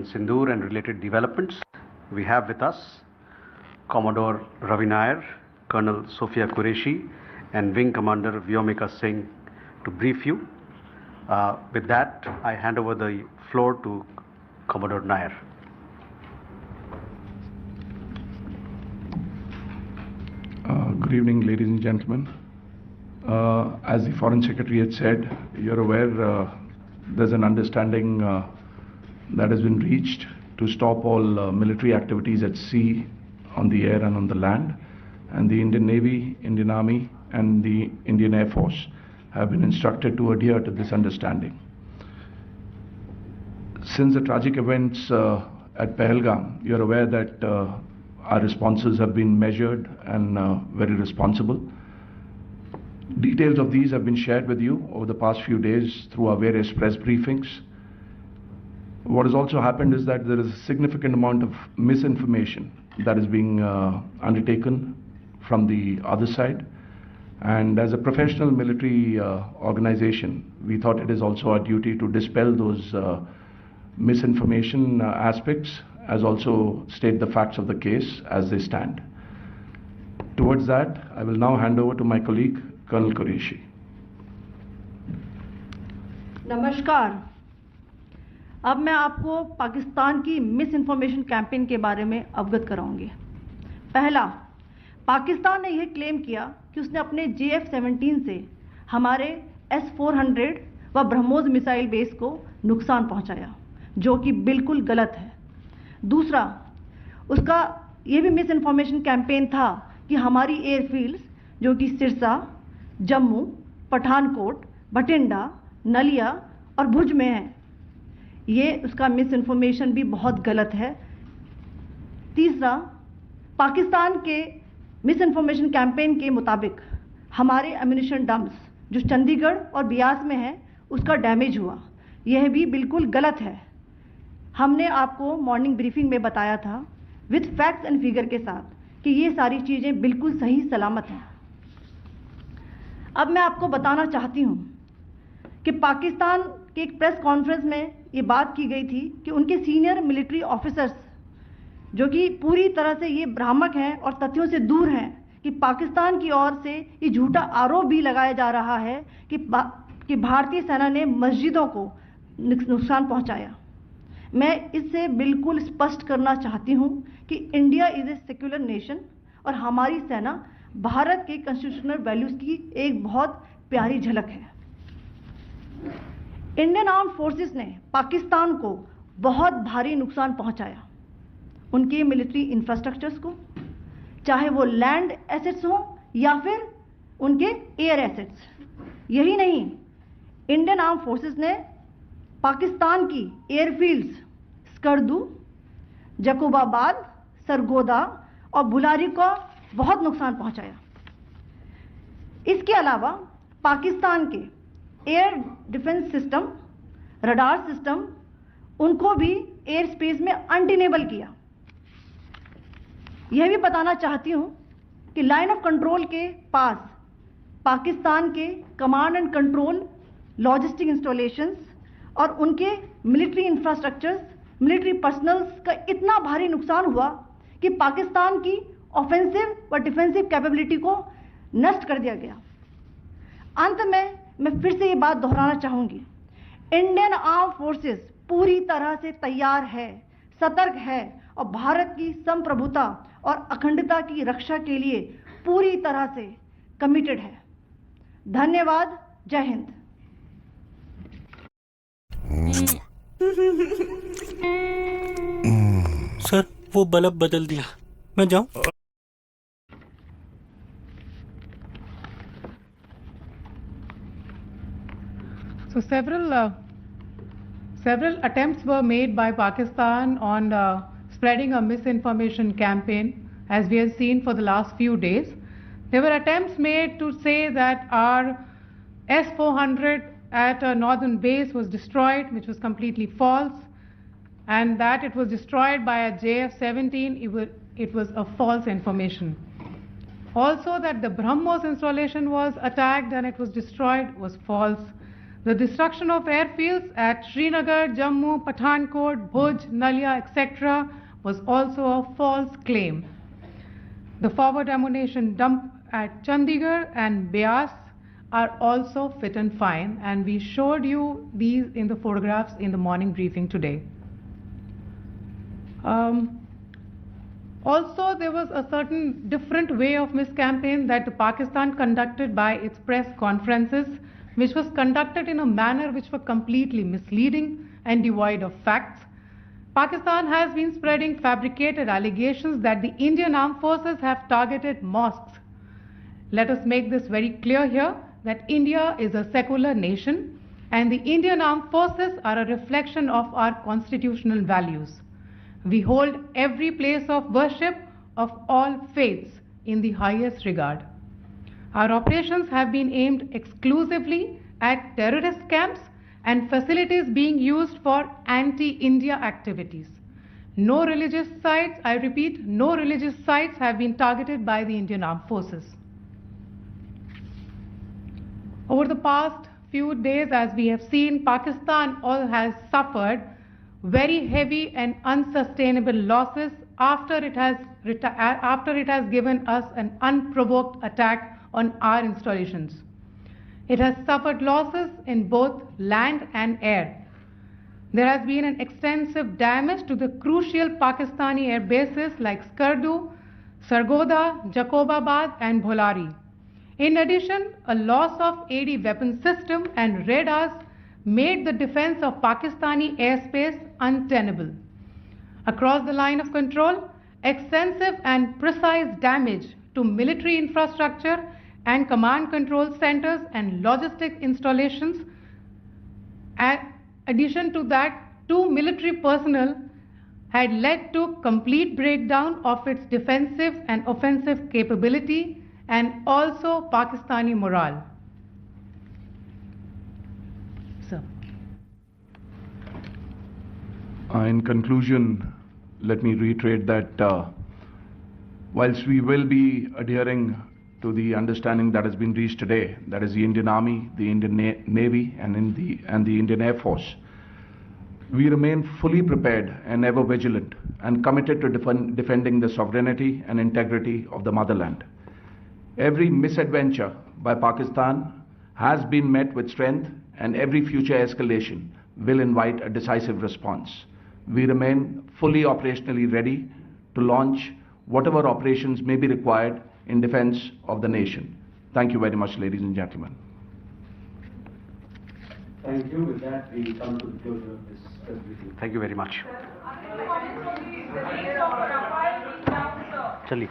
Sindoor and related developments. We have with us Commodore Ravi Nair, Colonel Sofia Quresi, and Wing Commander Byomika Singh to brief you. With that, I hand over the floor to Commodore Nair. Good evening, ladies and gentlemen. As the Foreign Secretary had said, you're aware there's an understanding that has been reached to stop all military activities at sea, on the air and on the land. And the Indian Navy, Indian Army and the Indian Air Force have been instructed to adhere to this understanding. Since the tragic events at Pahalgam, you're aware that our responses have been measured and very responsible. Details of these have been shared with you over the past few days through our various press briefings. What has also happened is that there is a significant amount of misinformation that is being undertaken from the other side. And as a professional military organization, we thought it is also our duty to dispel those misinformation aspects, as also state the facts of the case as they stand. Towards that, I will now hand over to my colleague, Colonel Quresi. नमस्कार। अब मैं आपको पाकिस्तान की miss information campaign के बारे में अवगत कराऊंगी। पहला, पाकिस्तान ने यह क्लेम किया कि उसने अपने JF-17 से हमारे S-400 व ब्रह्मोस मिसाइल बेस को नुकसान पहुंचाया, जो कि बिल्कुल गलत है। दूसरा, उसका यह भी मिस इन्फॉर्मेशन कैंपेन था कि हमारी एयरफील्ड्स जो कि सिरसा, जम्मू, पठानकोट, बठिंडा, नलिया और भुज में है, ये उसका मिस इन्फॉर्मेशन भी बहुत गलत है। तीसरा, पाकिस्तान के मिस इन्फॉर्मेशन कैंपेन के मुताबिक हमारे एम्यूनिशन डम्प्स जो चंडीगढ़ और बियास में है उसका डैमेज हुआ, यह भी बिल्कुल गलत है। हमने आपको मॉर्निंग ब्रीफिंग में बताया था विद फैक्ट्स एंड फिगर के साथ कि ये सारी चीज़ें बिल्कुल सही सलामत हैं। अब मैं आपको बताना चाहती हूँ कि पाकिस्तान के एक प्रेस कॉन्फ्रेंस में ये बात की गई थी कि उनके सीनियर मिलिट्री ऑफिसर्स जो कि पूरी तरह से ये भ्रामक हैं और तथ्यों से दूर हैं कि पाकिस्तान की ओर से ये झूठा आरोप भी लगाया जा रहा है कि भारतीय सेना ने मस्जिदों को नुकसान पहुंचाया। मैं इससे बिल्कुल स्पष्ट करना चाहती हूं कि India is a secular nation और हमारी सेना भारत के कॉन्स्टिट्यूशनल वैल्यूज़ की एक बहुत प्यारी झलक है। इंडियन आर्म्ड फोर्सेस ने पाकिस्तान को बहुत भारी नुकसान पहुंचाया, उनके मिलिट्री इंफ्रास्ट्रक्चर्स को, चाहे वो लैंड एसेट्स हों या फिर उनके एयर एसेट्स। यही नहीं, इंडियन आर्म्ड फोर्सेस ने पाकिस्तान की एयरफील्ड्स स्कर्दू, जकोबाबाद, सरगोदा और बुलारी को बहुत नुकसान पहुंचाया। इसके अलावा पाकिस्तान के air defence system, radar system, उनको भी एयर स्पेस में अनटेनेबल किया। यह भी बताना चाहती हूं कि लाइन ऑफ कंट्रोल के पास पाकिस्तान के command and control logistic installations और उनके मिलिट्री इंफ्रास्ट्रक्चर्स, मिलिट्री पर्सनल्स का इतना भारी नुकसान हुआ कि पाकिस्तान की ऑफेंसिव व डिफेंसिव कैपेबिलिटी को नष्ट कर दिया गया। अंत में मैं फिर से ये बात दोहराना चाहूँगी, इंडियन आर्म फोर्सेस पूरी तरह से तैयार है, सतर्क है और भारत की संप्रभुता और अखंडता की रक्षा के लिए पूरी तरह से कमिटेड है। धन्यवाद। जय हिंद। सर, वो बल्ब बदल दिया, मैं जाऊं? So several attempts were made by Pakistan on spreading a misinformation campaign, as we have seen for the last few days. There were attempts made to say that our S-400 at a northern base was destroyed, which was completely false, and that it was destroyed by a JF-17, it was a false information. Also that the BrahMos installation was attacked and it was destroyed was false. The destruction of airfields at Srinagar, Jammu, Pathankot, Bhuj, Nalia, etc. was also a false claim. The forward ammunition dump at Chandigarh and Beas are also fit and fine, and we showed you these in the photographs in the morning briefing today. Also, there was a certain different way of miscampaign that Pakistan conducted by its press conferences, which was conducted in a manner which were completely misleading and devoid of facts. Pakistan has been spreading fabricated allegations that the Indian armed forces have targeted mosques. Let us make this very clear here that India is a secular nation and the Indian armed forces are a reflection of our constitutional values. We hold every place of worship of all faiths in the highest regard. Our operations have been aimed exclusively at terrorist camps and facilities being used for anti-India activities. No religious sites, I repeat, no religious sites have been targeted by the Indian Armed Forces. Over the past few days, as we have seen, Pakistan has suffered very heavy and unsustainable losses after it has given us an unprovoked attack on our installations. It has suffered losses in both land and air. There has been an extensive damage to the crucial Pakistani air bases like Skardu, Sargodha, Jacobabad and Bholari. In addition, a loss of AD weapon system and radars made the defense of Pakistani airspace untenable. Across the line of control, extensive and precise damage to military infrastructure and command control centers and logistic installations. In addition to that, 2 military personnel had led to complete breakdown of its defensive and offensive capability and also Pakistani morale. Sir. In conclusion, let me reiterate that whilst we will be adhering to the understanding that has been reached today, that is the Indian Army, the Indian Navy and the Indian Air Force, we remain fully prepared and ever vigilant and committed to defending the sovereignty and integrity of the motherland. Every misadventure by Pakistan has been met with strength and every future escalation will invite a decisive response. We remain fully operationally ready to launch whatever operations may be required in defense of the nation. Thank you very much, ladies and gentlemen. Thank you. With that, we come to the closure of this briefing. Thank you very much. चलिए